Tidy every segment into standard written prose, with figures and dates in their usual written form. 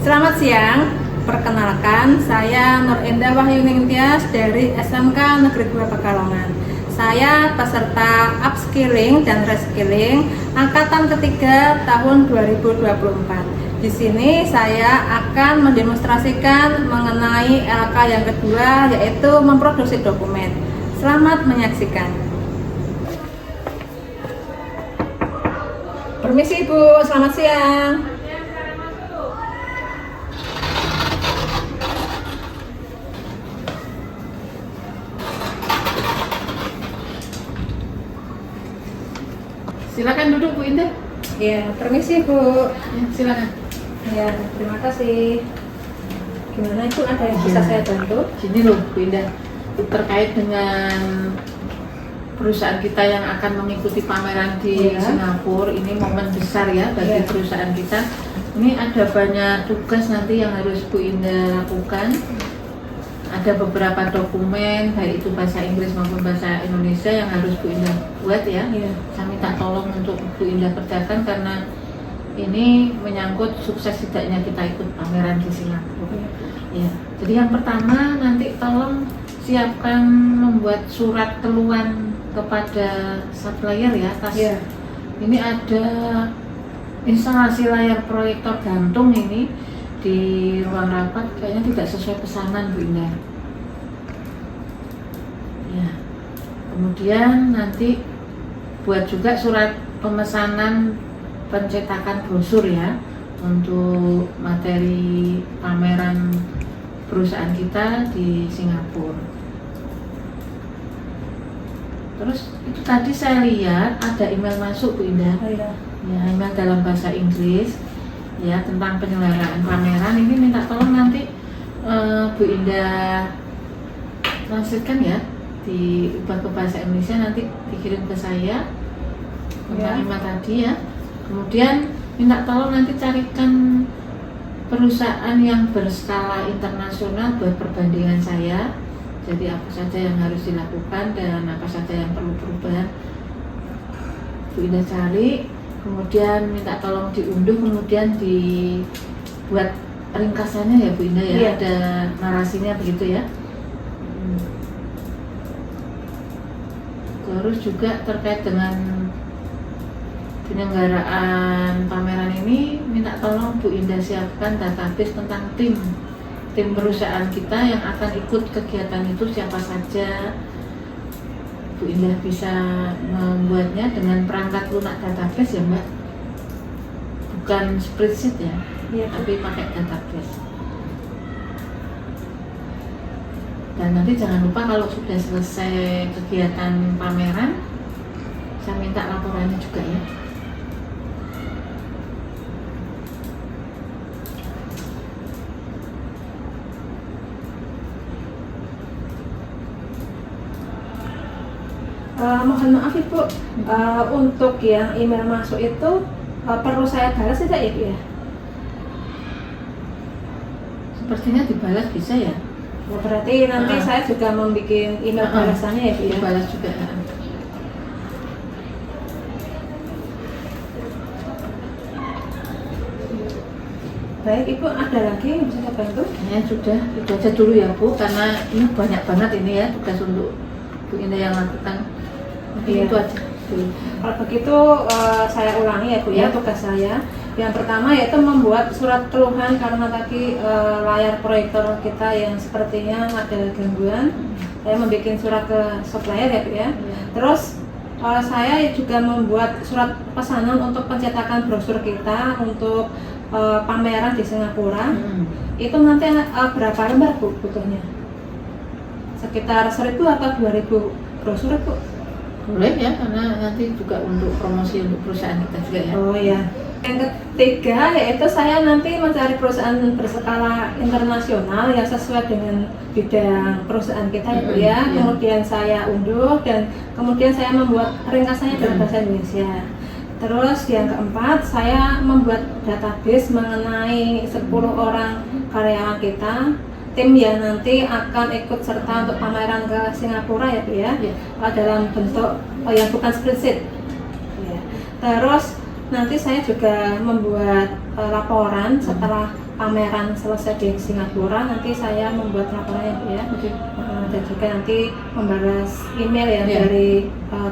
Selamat siang, perkenalkan saya Nur Indah Wahyuning Tias dari SMK Negeri 2 Pekalongan. Saya peserta upskilling dan reskilling angkatan ketiga tahun 2024. Di sini saya akan mendemonstrasikan mengenai LK yang kedua, yaitu memproduksi dokumen. Selamat menyaksikan. Permisi Bu, selamat siang. Silakan duduk Bu Indah. Ya, permisi Bu. Ya, silakan. Ya, terima kasih. Gimana itu, ada yang bisa saya bantu? Gini loh Bu Indah, terkait dengan perusahaan kita yang akan mengikuti pameran di Singapura, ini momen besar ya bagi perusahaan kita. Ini ada banyak tugas nanti yang harus Bu Indah lakukan. Ada beberapa dokumen, baik itu bahasa Inggris maupun bahasa Indonesia yang harus Bu Indah buat ya. Saya minta tolong untuk Bu Indah kerjakan karena ini menyangkut sukses tidaknya kita ikut pameran di Singapura. Ya. Jadi yang pertama nanti tolong siapkan membuat surat keluhan kepada supplier ya atas ini ada instalasi layar proyektor gantung ini di ruang rapat, kayaknya tidak sesuai pesanan Bu Indah. Ya. Kemudian nanti buat juga surat pemesanan pencetakan brosur ya untuk materi pameran perusahaan kita di Singapura. Terus itu tadi saya lihat ada email masuk Bu Indah. Ya, email dalam bahasa Inggris ya tentang penyelenggaraan pameran. Ini minta tolong nanti Bu Indah translate ya, diubah ke bahasa Indonesia, nanti dikirim ke saya tentang email tadi ya. Kemudian minta tolong nanti carikan perusahaan yang berskala internasional buat perbandingan saya. Jadi apa saja yang harus dilakukan dan apa saja yang perlu perubahan, Bu Indah cari. Kemudian minta tolong diunduh, kemudian dibuat ringkasannya ya Bu Indah ya, ada narasinya begitu ya. Terus juga terkait dengan penyelenggaraan pameran ini, minta tolong Bu Indah siapkan database tentang tim perusahaan kita yang akan ikut kegiatan itu, siapa saja. Bu Indah bisa membuatnya dengan perangkat lunak database ya Mbak, bukan spreadsheet ya, tapi pakai database. Dan nanti jangan lupa kalau sudah selesai kegiatan pameran, saya minta laporannya juga ya. Mohon maaf Ibu, untuk yang email masuk itu perlu saya balas tidak ya Bu ya? Sepertinya dibalas bisa ya. Berarti nanti saya juga membuat email balasannya ya Bu ya? Dibalas juga. Baik Ibu, ada lagi yang bisa saya bantu? Ya sudah, itu aja dulu ya Bu, karena ini banyak banget ini ya tugas untuk Bu Indah yang lakukan. Itu aja dulu. Kalau begitu saya ulangi ya Bu ya tugas saya. Yang pertama yaitu membuat surat keluhan karena tadi layar proyektor kita yang sepertinya ada gangguan. Saya membuat surat ke supplier ya Bu ya. Terus saya juga membuat surat pesanan untuk pencetakan brosur kita untuk pameran di Singapura. Itu nanti berapa lembar Bu butuhnya? Sekitar 1.000 atau 2.000 brosur Bu? Boleh ya, karena nanti juga untuk promosi untuk perusahaan kita juga ya. Oh ya. Yang ketiga yaitu saya nanti mencari perusahaan berskala internasional yang sesuai dengan bidang perusahaan kita ya Bu ya. Kemudian saya unduh dan kemudian saya membuat ringkasannya dalam bahasa Indonesia. Terus yang keempat, saya membuat database mengenai 10 orang karyawan kita, tim yang nanti akan ikut serta untuk pameran ke Singapura ya Bu ya, dalam bentuk yang bukan spreadsheet. Terus nanti saya juga membuat laporan setelah pameran selesai di Singapura. Nanti saya membuat laporannya Bu ya. Oke. Dan juga nanti membalas email ya, Iya. dari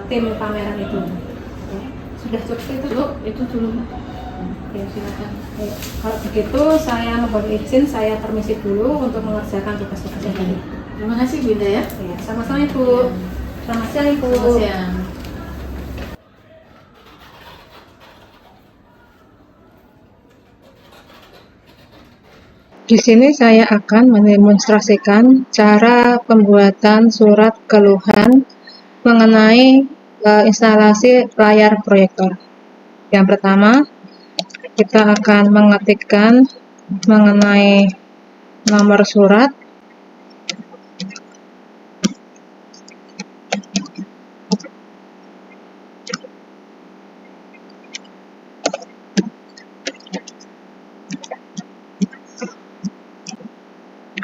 tim pameran itu. Ya, sudah cukup itu Bu? Cukup itu dulu. Ya, Silakan. ya. Kalau begitu saya mohon izin, saya permisi dulu untuk mengerjakan tugas-tugasnya tadi. Terima kasih Bu Indah ya. Ya, sama-sama Ibu. Selamat siang Ibu. Selamat siang. Di sini saya akan mendemonstrasikan cara pembuatan surat keluhan mengenai instalasi layar proyektor. Yang pertama, kita akan mengetikkan mengenai nomor surat.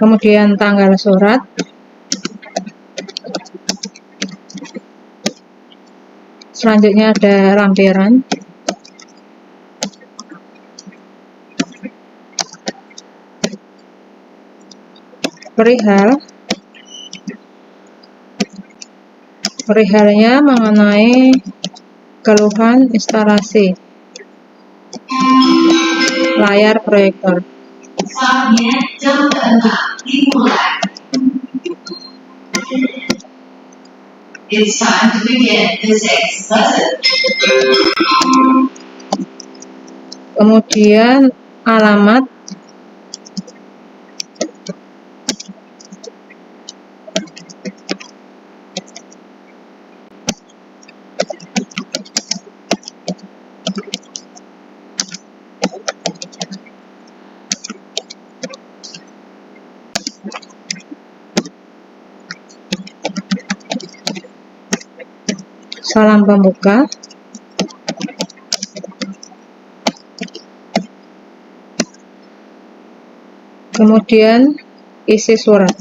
Kemudian tanggal surat, selanjutnya ada lampiran, perihalnya mengenai keluhan instalasi layar proyektor. It's time to begin the next lesson. Kemudian alamat, salam pembuka, kemudian isi surat.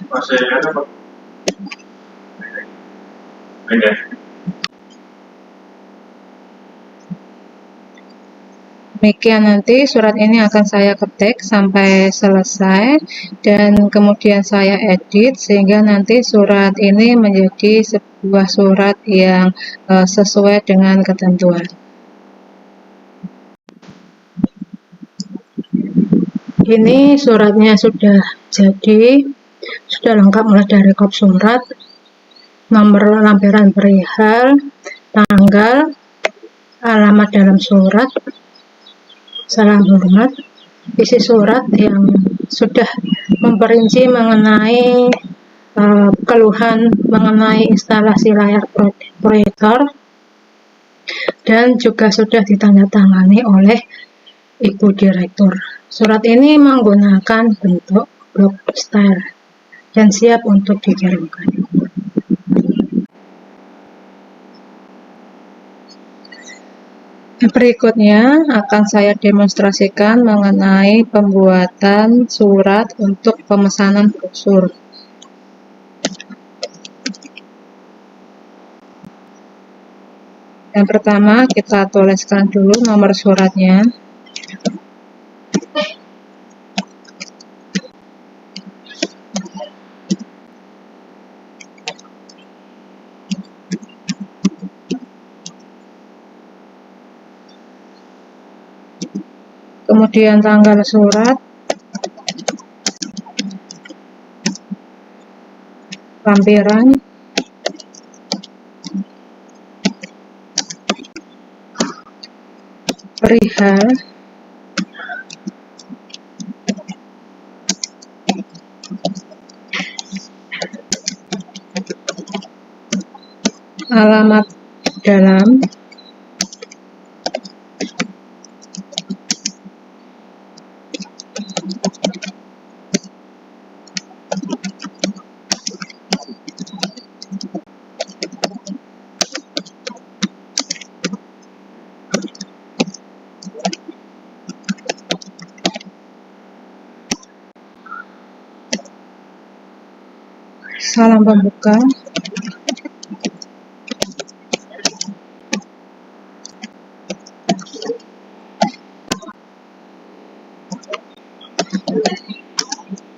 Masih ada Pak? Ada. Demikian, nanti surat ini akan saya ketik sampai selesai dan kemudian saya edit sehingga nanti surat ini menjadi sebuah surat yang sesuai dengan ketentuan. Ini suratnya sudah jadi, sudah lengkap mulai dari kop surat, nomor lampiran perihal, tanggal, alamat dalam surat, salam hormat, isi surat yang sudah memperinci mengenai keluhan mengenai instalasi layar proyektor dan juga sudah ditandatangani oleh Ibu Direktur. Surat ini menggunakan bentuk block style dan siap untuk dikirimkan. Berikutnya akan saya demonstrasikan mengenai pembuatan surat untuk pemesanan brosur. Yang pertama kita tuliskan dulu nomor suratnya. Kemudian tanggal surat, lampiran, perihal, alamat dalam, salam pembuka,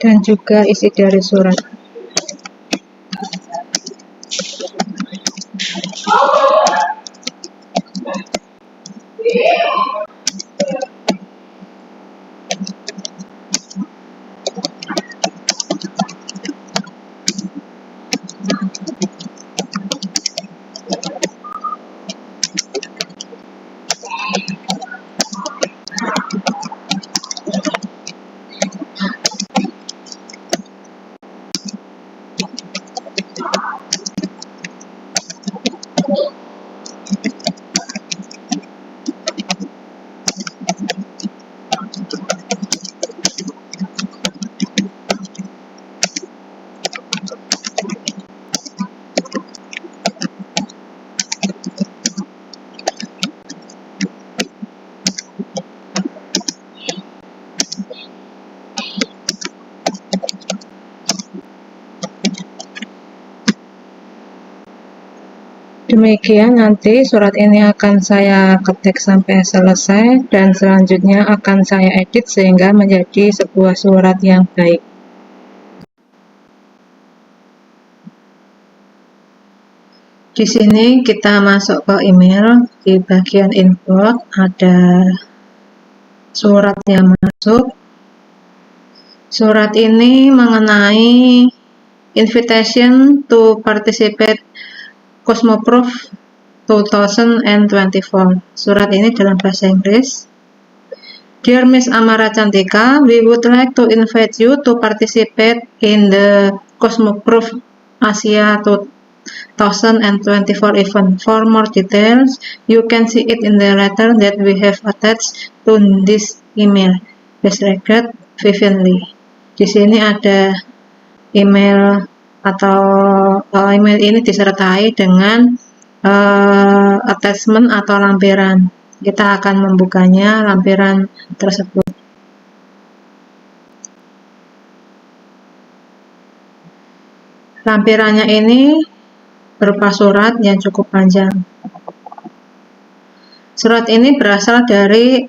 dan juga isi dari surat. Demikian, nanti surat ini akan saya ketik sampai selesai dan selanjutnya akan saya edit sehingga menjadi sebuah surat yang baik. Di sini kita masuk ke email, di bagian inbox ada surat yang masuk. Surat ini mengenai invitation to participate Cosmoprof 2024. Surat ini dalam bahasa Inggris. Dear Miss Amara Cantika, we would like to invite you to participate in the Cosmoprof Asia 2024 event. For more details, you can see it in the letter that we have attached to this email. Best regards, Vivian Lee. Di sini ada email atau email ini disertai dengan attachment atau lampiran. Kita akan membukanya lampiran tersebut. Lampirannya ini berupa surat yang cukup panjang. Surat ini berasal dari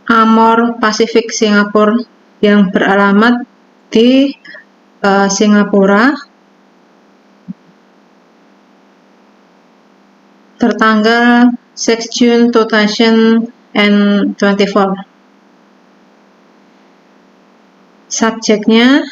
Amor Pacific Singapura yang beralamat di Singapura, tertanggal 6 June 2024. Subjeknya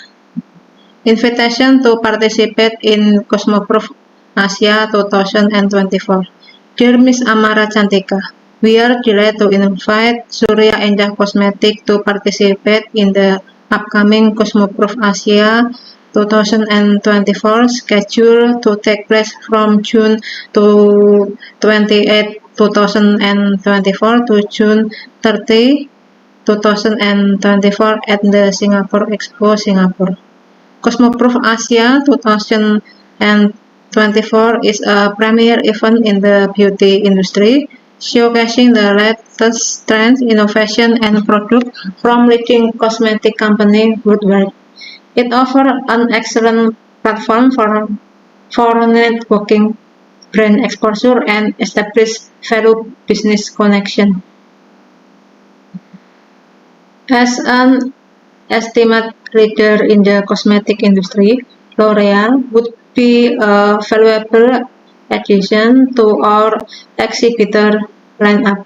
Invitation to participate in Cosmoprof Asia 2024. Dear Miss Amara Cantika, we are delighted to invite Surya Endah Cosmetic to participate in the upcoming Cosmoprof Asia 2024, scheduled to take place from June to 28, 2024 to June 30, 2024 at the Singapore Expo, Singapore. Cosmoprof Asia 2024 is a premier event in the beauty industry, showcasing the latest trends, innovation, and product from leading cosmetic companies worldwide. It offers an excellent platform for networking brand exposure and establish value business connection. As an estimate leader in the cosmetic industry, L'Oreal would be a valuable addition to our exhibitor lineup.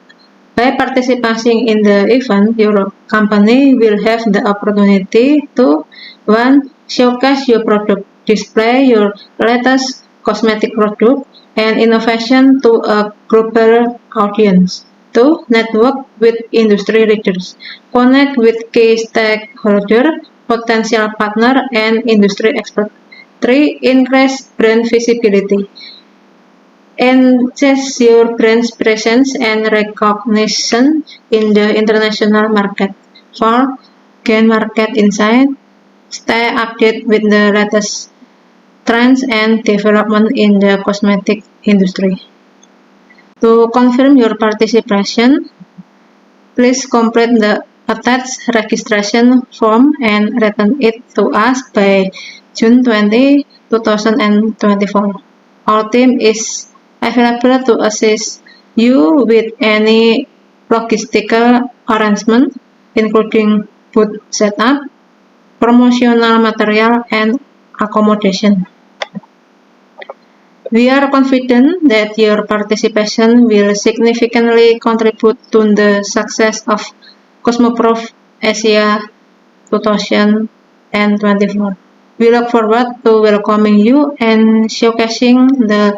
By participating in the event, your company will have the opportunity to 1. Showcase your product, display your latest cosmetic product and innovation to a global audience. 2. Network with industry leaders, connect with key stakeholders, potential partner, and industry experts. 3. Increase brand visibility. Enhance your brand's presence and recognition in the international market. 4. Gain market insight. Stay updated with the latest trends and development in the cosmetic industry. To confirm your participation, please complete the attached registration form and return it to us by June 20, 2024. Our team is available to assist you with any logistical arrangement, including booth setup, promotional material, and accommodation. We are confident that your participation will significantly contribute to the success of Cosmoprof Asia 2024. We look forward to welcoming you and showcasing the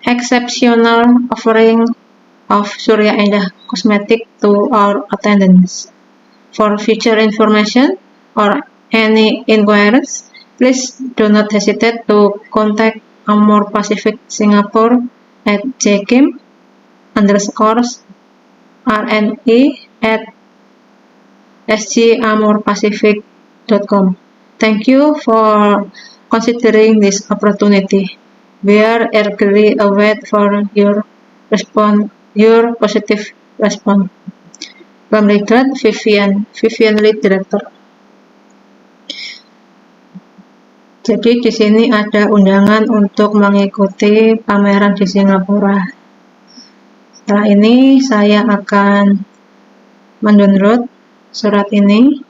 exceptional offering of Surya Indah Cosmetic to our attendants. For future information or any inquiries, please do not hesitate to contact Amor Pacific Singapore at jkim_rne@sgamorpacific.com. Thank you for considering this opportunity. We are eagerly await for your positive response. From regard, Vivian Lead Director. Jadi di sini ada undangan untuk mengikuti pameran di Singapura. Setelah ini saya akan mendownload surat ini.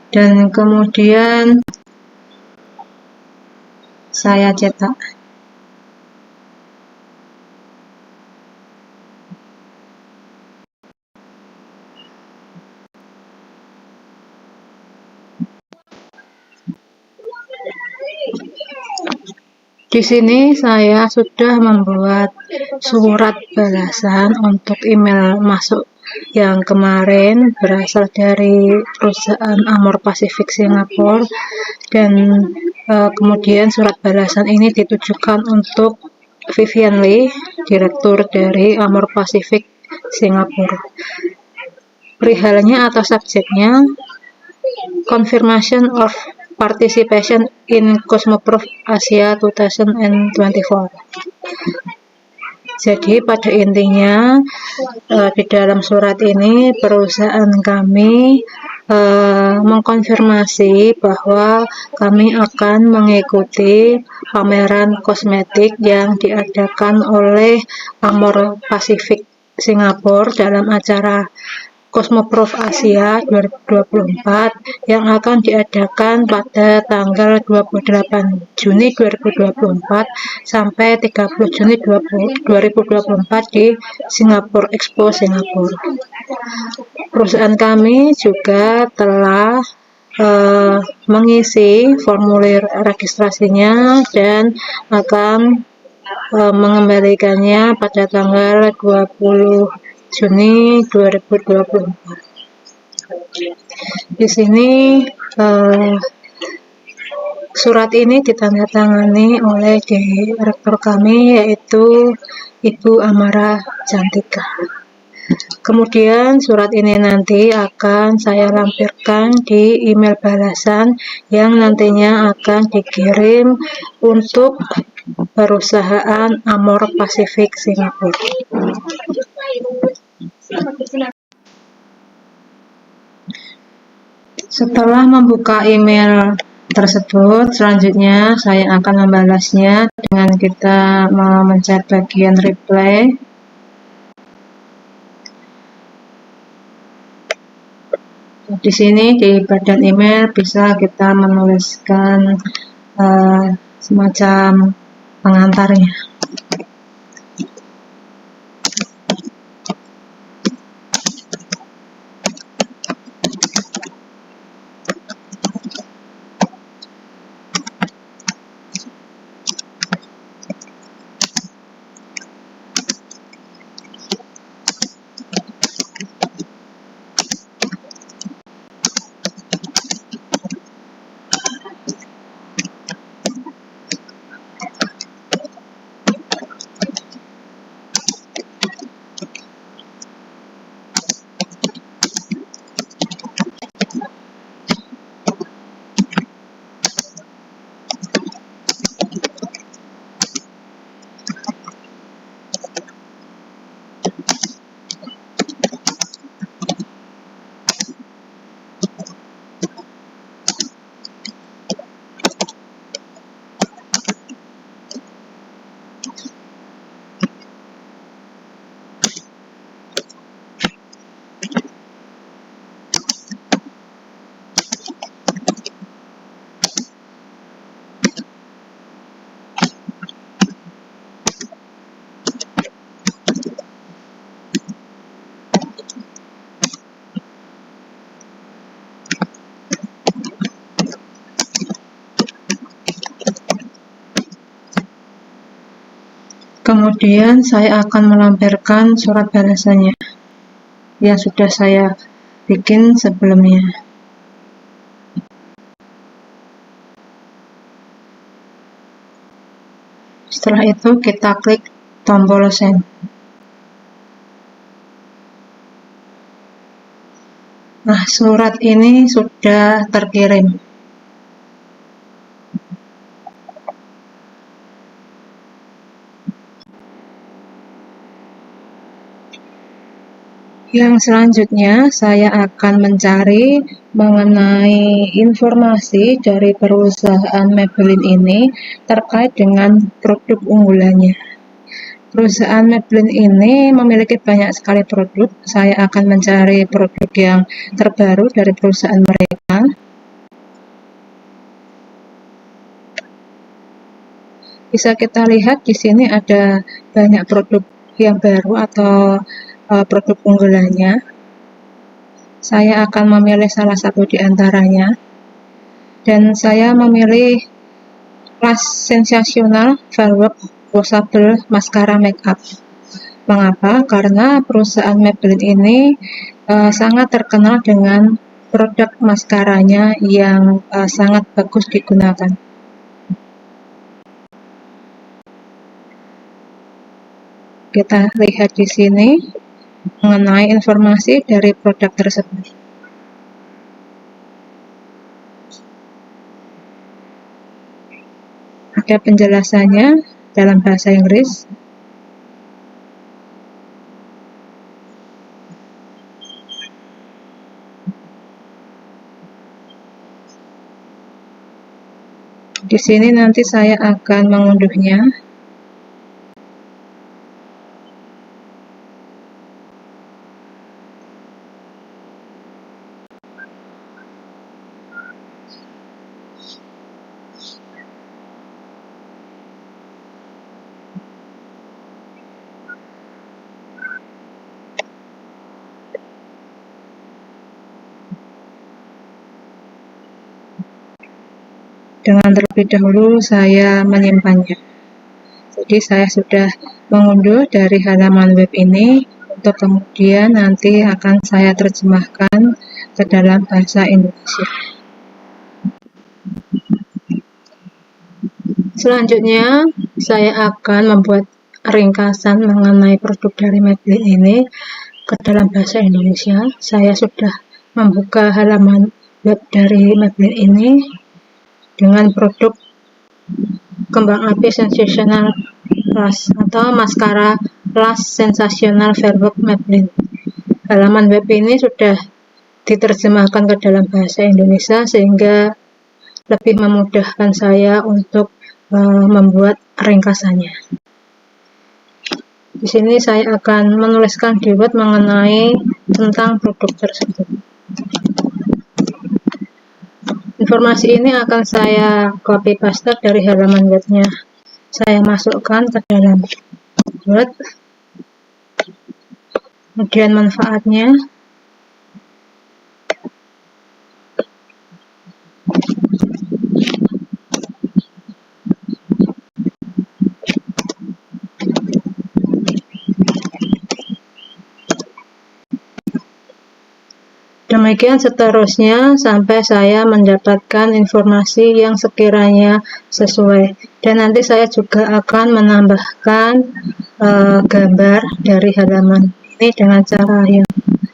Dan kemudian saya cetak. Di sini saya sudah membuat surat balasan untuk email masuk yang kemarin berasal dari perusahaan Amor Pacific Singapore, dan kemudian surat balasan ini ditujukan untuk Vivian Lee, Direktur dari Amor Pacific Singapore. Perihalnya atau subjeknya Confirmation of Participation in Cosmoprof Asia 2024. Jadi pada intinya di dalam surat ini perusahaan kami mengkonfirmasi bahwa kami akan mengikuti pameran kosmetik yang diadakan oleh Amor Pacific Singapore dalam acara Cosmoprof Asia 2024 yang akan diadakan pada tanggal 28 Juni 2024 sampai 30 Juni 2024 di Singapore Expo Singapura. Perusahaan kami juga telah mengisi formulir registrasinya dan akan mengembalikannya pada tanggal 20 Juni 2024. Di sini surat ini ditandatangani oleh direktur kami, yaitu Ibu Amara Cantika. Kemudian surat ini nanti akan saya lampirkan di email balasan yang nantinya akan dikirim untuk perusahaan Amor Pacific Singapura. Setelah membuka email tersebut, selanjutnya saya akan membalasnya dengan kita memencet bagian reply. Di sini di badan email bisa kita menuliskan semacam pengantarnya. Kemudian saya akan melampirkan surat balasannya yang sudah saya bikin sebelumnya. Setelah itu kita klik tombol send. Nah, surat ini sudah terkirim. Yang selanjutnya saya akan mencari mengenai informasi dari perusahaan Maybelline ini terkait dengan produk unggulannya. Perusahaan Maybelline ini memiliki banyak sekali produk. Saya akan mencari produk yang terbaru dari perusahaan mereka. Bisa kita lihat di sini ada banyak produk yang baru atau produk unggulannya. Saya akan memilih salah satu di antaranya, dan saya memilih Lash Sensational Velvet Washable Mascara Makeup. Mengapa? Karena perusahaan Maybelline ini sangat terkenal dengan produk maskaranya yang sangat bagus digunakan. Kita lihat di sini mengenai informasi dari produk tersebut. Ada penjelasannya dalam bahasa Inggris. Di sini nanti saya akan mengunduhnya. Dengan terlebih dahulu saya menyimpannya. Jadi saya sudah mengunduh dari halaman web ini untuk kemudian nanti akan saya terjemahkan ke dalam bahasa Indonesia. Selanjutnya saya akan membuat ringkasan mengenai produk dari Maybelline ini. ke dalam bahasa Indonesia. Saya sudah membuka halaman web dari Maybelline ini dengan produk kembang api sensational lash atau maskara lash sensational fairwork Maybelline. Halaman web ini sudah diterjemahkan ke dalam bahasa Indonesia sehingga lebih memudahkan saya untuk membuat ringkasannya. Di sini saya akan menuliskan keyword mengenai tentang produk tersebut. Informasi ini akan saya copy paste dari halaman webnya. Saya masukkan ke dalam Word. Kemudian manfaatnya. Demikian seterusnya sampai saya mendapatkan informasi yang sekiranya sesuai. Dan nanti saya juga akan menambahkan gambar dari halaman ini dengan cara yang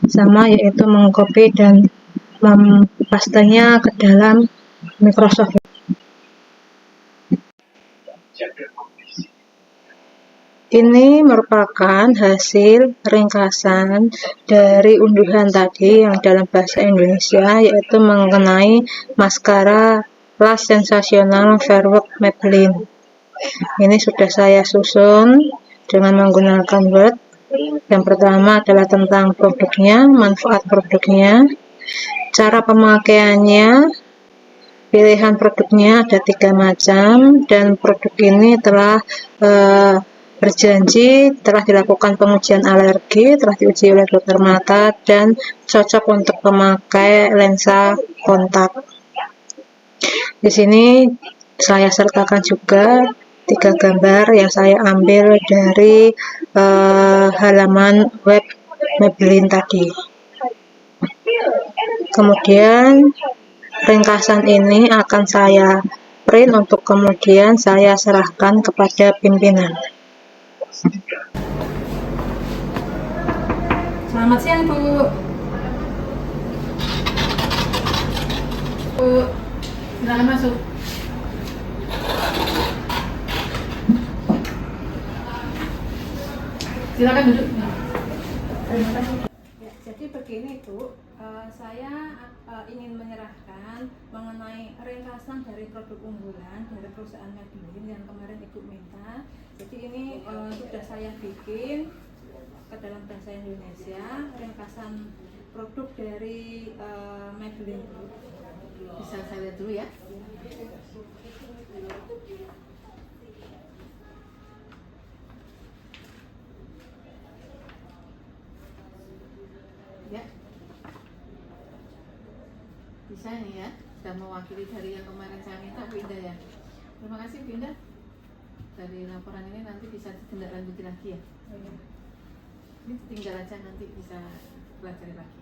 sama, yaitu mengcopy dan mempastenya ke dalam Microsoft. Ini merupakan hasil ringkasan dari unduhan tadi yang dalam bahasa Indonesia, yaitu mengenai maskara lash sensational fairwork Maybelline. Ini sudah saya susun dengan menggunakan Word. Yang pertama adalah tentang produknya, manfaat produknya, cara pemakaiannya, pilihan produknya ada 3 macam, dan produk ini telah berjanji, telah dilakukan pengujian alergi, telah diuji oleh dokter mata, dan cocok untuk pemakai lensa kontak. Di sini saya sertakan juga 3 gambar yang saya ambil dari halaman web Maybelline tadi. Kemudian ringkasan ini akan saya print untuk kemudian saya serahkan kepada pimpinan. Selamat siang, Bu. Bu, Silakan masuk. Silakan duduk. Ya, jadi begini, Bu. Saya ingin menyerahkan mengenai ringkasan dari produk unggulan dari perusahaan Maybelline yang kemarin Ibu minta. Jadi ini sudah saya bikin ke dalam bahasa Indonesia, ringkasan produk dari Maybelline. Bisa saya lihat dulu ya. Ya. Bisa nih ya, sudah mewakili dari yang kemarin saya minta, Bu Indah ya. Terima kasih Bu Indah. Dari laporan ini nanti bisa ditindaklanjuti lagi ya. Ini tinggal aja nanti bisa pelajari lagi.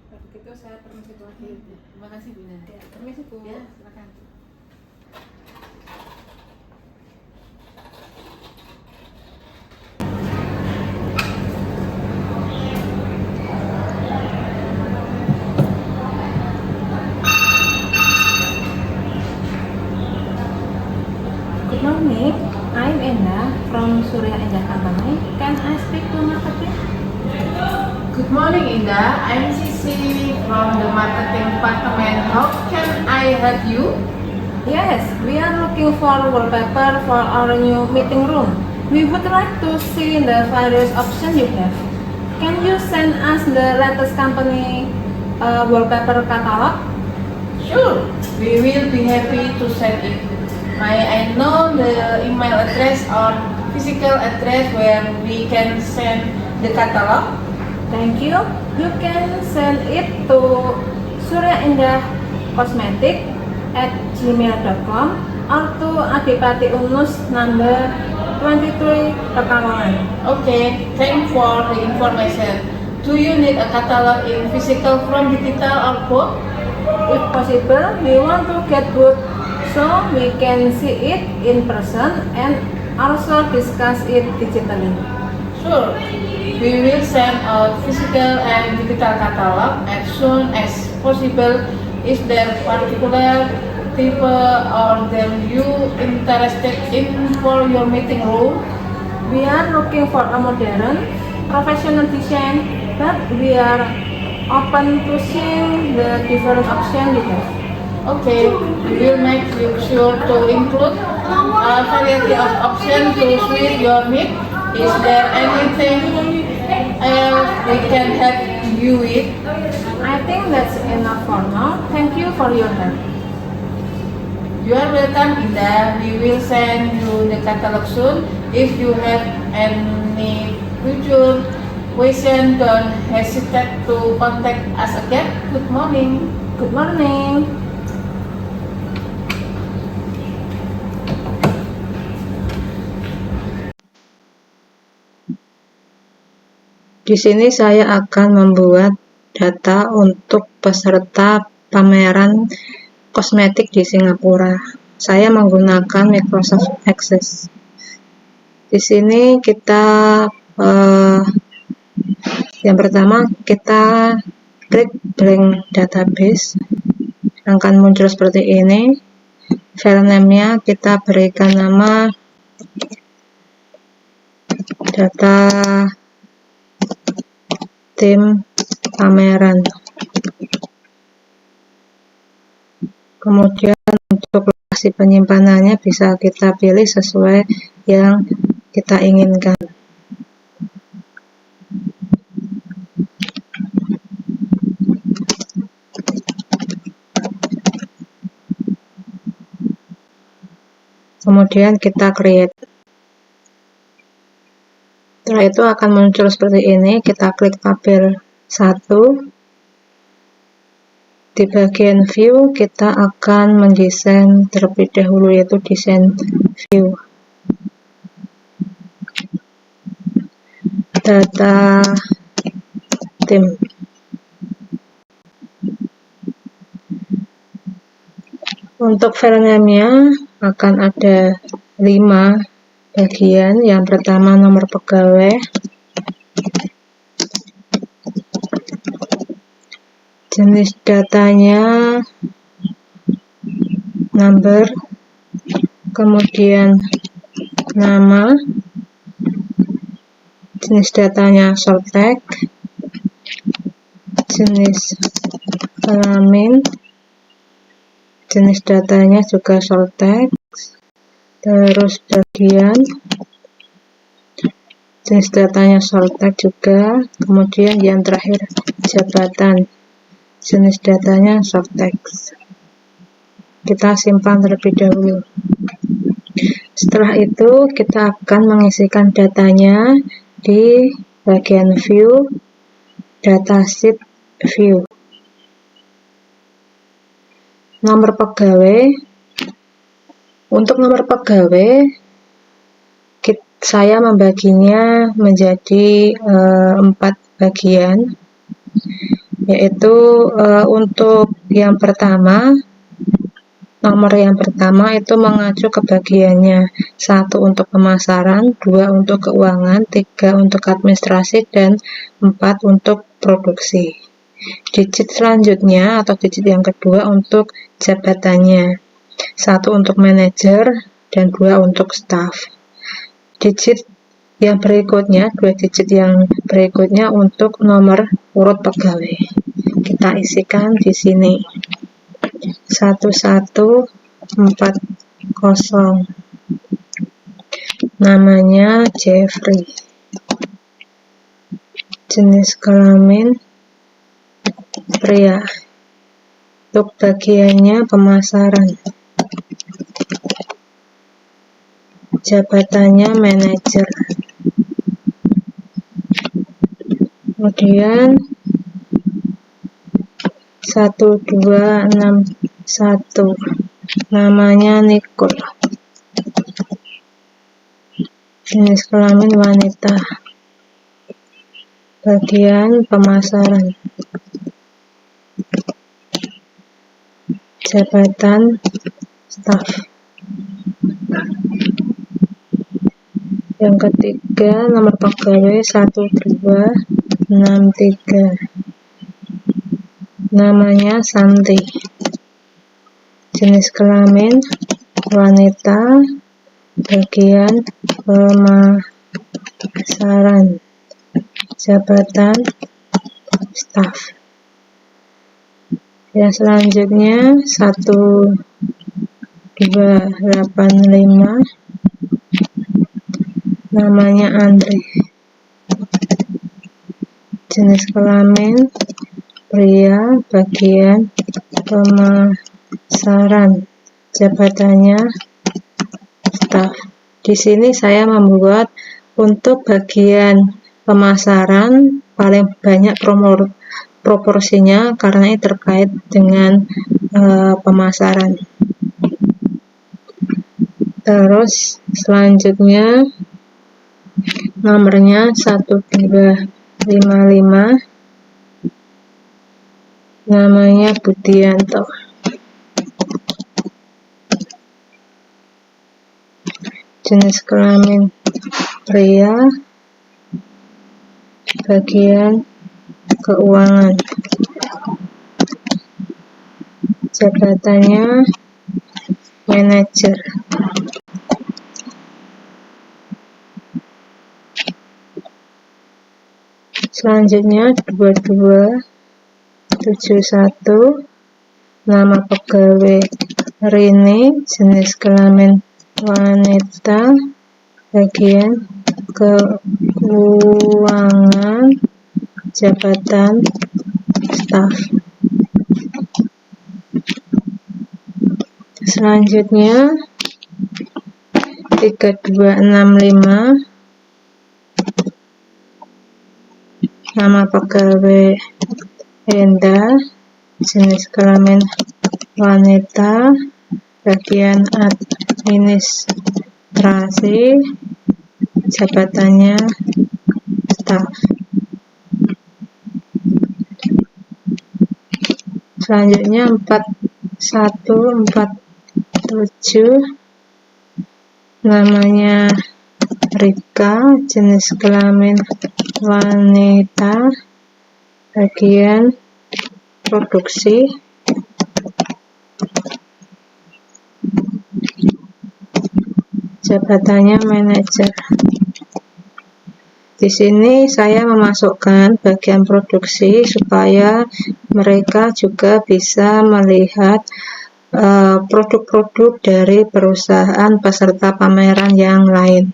Kalau begitu saya permisi lagi. Terima kasih Bu Indah. Ya, permisi Bu. Ya, silakan. Good morning, I'm Enda from Surya Enda Company. Can I speak to marketing? Good morning Indah, I'm Sisi from the marketing department. How can I help you? Yes, we are looking for wallpaper for our new meeting room. We would like to see the various options you have. Can you send us the latest company wallpaper catalog? Sure, we will be happy to send it. I know the email address or physical address where we can send the catalog. Thank you. You can send it to suryaindahcosmetic@gmail.com or to Adipati Unus number 23 Pekalongan. Okay, thanks for the information. Do you need a catalog in physical from digital or both? If possible, we want to get both so we can see it in person and also discuss it digitally. Sure. We will send out physical and digital catalog as soon as possible. Is there particular type or them you interested in for your meeting room? We are looking for a modern, professional design, but we are open to seeing the different options you have. Okay, we will make sure to include a variety of options to suit your need. Is there anything else we can help you with? I think that's enough for now. Thank you for your help. You are welcome, Indah. We will send you the catalog soon. If you have any future question, don't hesitate to contact us again. Good morning. Good morning. Di sini saya akan membuat data untuk peserta pameran kosmetik di Singapura. Saya menggunakan Microsoft Access. Di sini kita yang pertama kita klik blank database, akan muncul seperti ini. File name-nya kita berikan nama data tim pameran. Kemudian untuk lokasi penyimpanannya bisa kita pilih sesuai yang kita inginkan. Kemudian kita create. Setelah itu akan muncul seperti ini. Kita klik tabel 1. Di bagian view kita akan mendesain terlebih dahulu, yaitu desain view. Data tim. Untuk file name-nya akan ada 5 bagian. Yang pertama nomor pegawai, jenis datanya number, kemudian nama, jenis datanya short tag, jenis kelamin, jenis datanya juga short tag, terus bagian, jenis datanya short tag juga, kemudian yang terakhir jabatan, jenis datanya short text. Kita simpan terlebih dahulu. Setelah itu kita akan mengisikan datanya di bagian view, datasheet view. Nomor pegawai. Untuk nomor pegawai saya membaginya menjadi 4 bagian, yaitu untuk yang pertama, nomor yang pertama itu mengacu ke bagiannya. 1 untuk pemasaran, 2 untuk keuangan, 3 untuk administrasi, dan 4 untuk produksi. Digit selanjutnya atau digit yang kedua untuk jabatannya, 1 untuk manajer dan 2 untuk staff. Digit yang berikutnya, 2 digit yang berikutnya untuk nomor urut pegawai. Kita isikan di sini 1140. Namanya Jeffrey. Jenis kelamin pria. Untuk bagiannya pemasaran. Jabatannya manajer. Kemudian 1261, namanya Nicole. Jenis kelamin wanita. Bagian pemasaran. Jabatan staff. Yang ketiga, nomor pegawai 1263. Namanya Santi. Jenis kelamin wanita, bagian pemasaran, jabatan staf. Yang selanjutnya 1285. Namanya Andre. Jenis kelamin pria, bagian pemasaran, jabatannya staf. Di sini saya membuat untuk bagian pemasaran paling banyak proporsinya karena ini terkait dengan pemasaran. Terus selanjutnya nomornya 1255. Namanya Budianto. Jenis kelamin pria, bagian keuangan, jabatannya manajer. Selanjutnya 2271. Nama pegawai Rini, jenis kelamin wanita, bagian keuangan, jabatan staf. Selanjutnya 3265. Nama pegawai Enda, jenis kelamin wanita, bagian administrasi, jabatannya staf. Selanjutnya 4147. Namanya Rika, jenis kelamin wanita, bagian produksi, jabatannya manajer. Di sini saya memasukkan bagian produksi supaya mereka juga bisa melihat produk-produk dari perusahaan peserta pameran yang lain.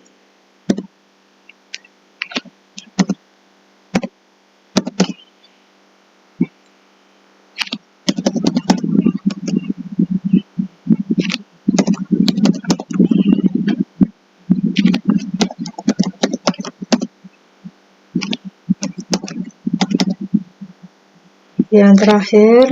Yang terakhir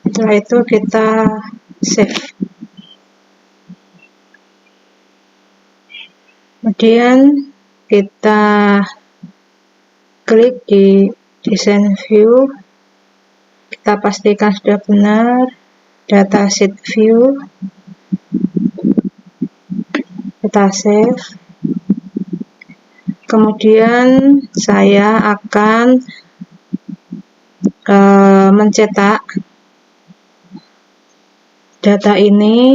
setelah itu kita save. Kemudian kita klik di desain view, kita pastikan sudah benar, datasheet view, kita save. Kemudian saya akan mencetak data ini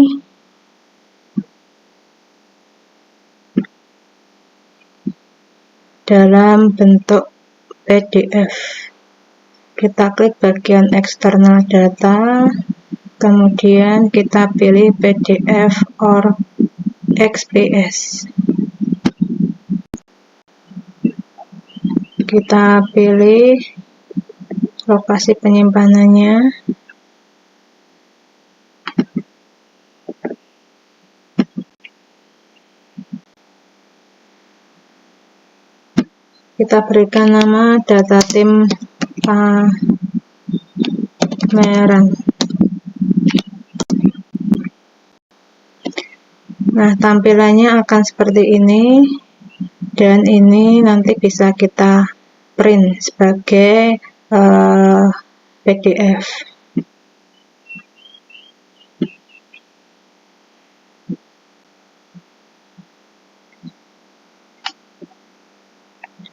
dalam bentuk PDF. Kita klik bagian eksternal data, kemudian kita pilih PDF or XPS. Kita pilih lokasi penyimpanannya. Kita berikan nama data tim pameran. Nah, tampilannya akan seperti ini, dan ini nanti bisa kita print sebagai PDF.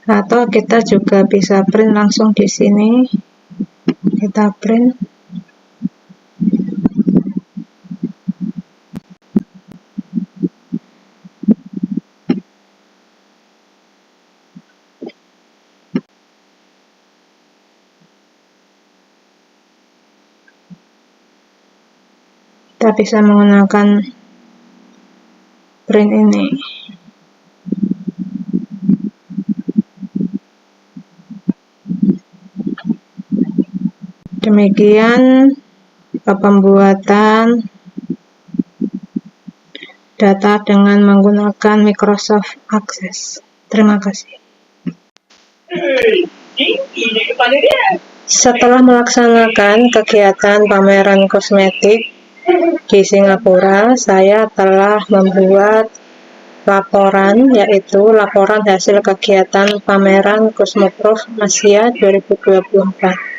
Atau kita juga bisa print langsung di sini. Kita print. Kita bisa menggunakan print ini. Demikian pembuatan data dengan menggunakan Microsoft Access. Terima kasih. Setelah melaksanakan kegiatan pameran kosmetik di Singapura, saya telah membuat laporan, yaitu laporan hasil kegiatan pameran Cosmoprof Asia 2024.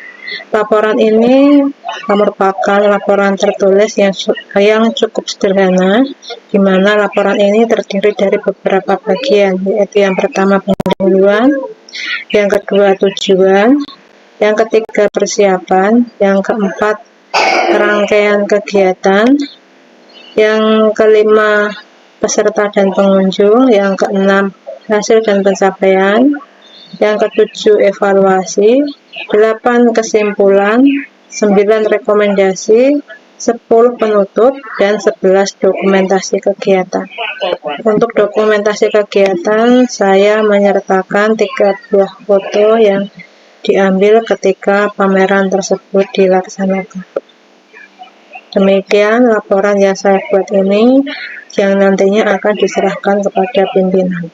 Laporan ini merupakan laporan tertulis yang cukup sederhana, di mana laporan ini terdiri dari beberapa bagian, yaitu yang pertama pendahuluan, yang kedua tujuan, yang ketiga persiapan, yang keempat rangkaian kegiatan, yang kelima peserta dan pengunjung, yang keenam hasil dan pencapaian, yang ketujuh evaluasi, 8 kesimpulan, 9 rekomendasi, 10 penutup, dan 11 dokumentasi kegiatan. Untuk dokumentasi kegiatan, saya menyertakan 3 buah foto yang diambil ketika pameran tersebut dilaksanakan. Demikian laporan yang saya buat ini, yang nantinya akan diserahkan kepada pimpinan.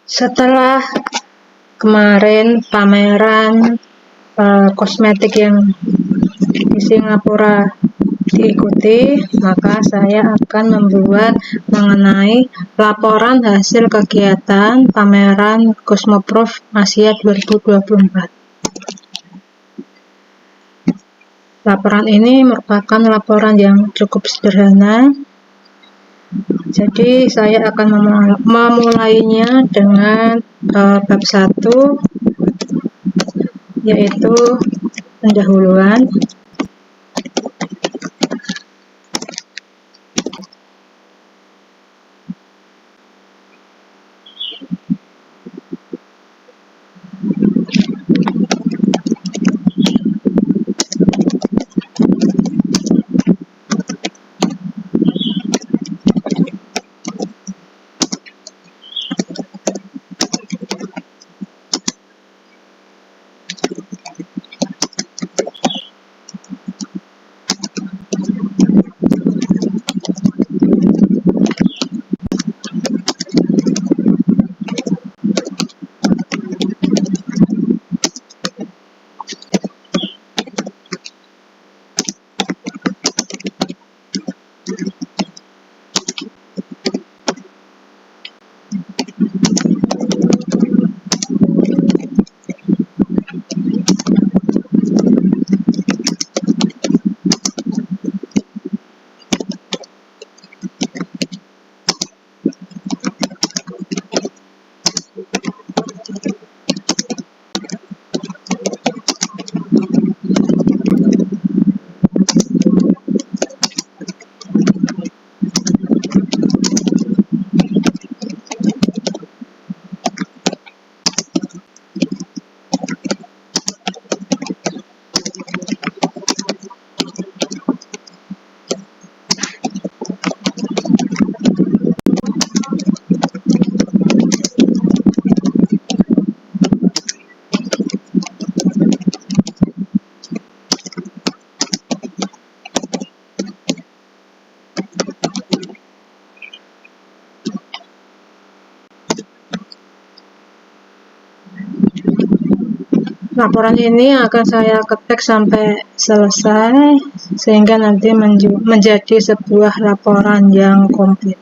Setelah kemarin pameran kosmetik yang di Singapura diikuti, maka saya akan membuat mengenai laporan hasil kegiatan pameran Cosmoprof Asia 2024. Laporan ini merupakan laporan yang cukup sederhana. Jadi saya akan memulainya dengan bab 1, yaitu pendahuluan. Laporan ini akan saya ketik sampai selesai. sehingga nanti menjadi sebuah laporan yang komplit.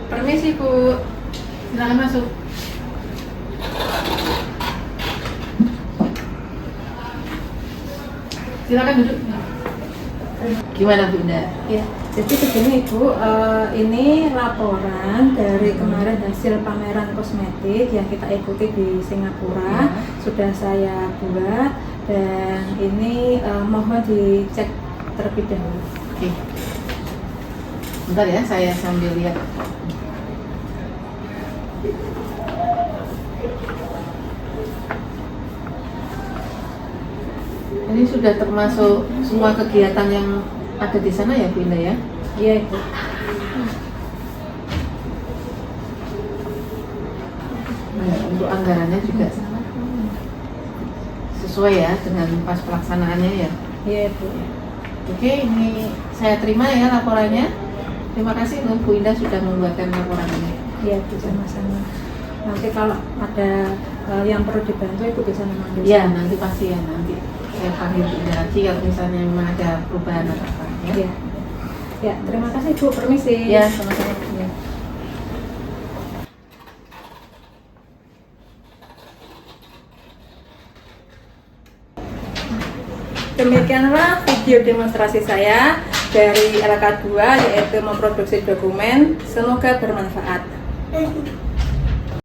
Permisi Bu, silakan masuk. Silakan duduk. Gimana Bunda? Ya, jadi begini Ibu, ini laporan dari kemarin hasil pameran kosmetik yang kita ikuti di Singapura. Sudah saya buat dan ini mohon dicek terlebih dahulu. Oke. Bentar ya, saya sambil lihat. Ini sudah termasuk semua kegiatan yang ada di sana ya Bu Indah ya? Iya Ibu. Nah, untuk anggarannya juga sesuai ya dengan pas pelaksanaannya ya. Iya Ibu. Oke, ini saya terima ya laporannya. Terima kasih loh Bu Indah sudah membuatkan laporan ini. Iya Bu, sama-sama. Nanti kalau ada yang perlu dibantu Ibu bisa memanggil. Ya, nanti pasti ya nanti saya panggil Bu Indah lagi kalau misalnya memang ada perubahan atau apa ya. Iya. Ya, terima kasih Bu, permisi. Ya, sama-sama. Ya. Demikianlah video demonstrasi saya dari LK2 yaitu memproduksi dokumen. Semoga bermanfaat.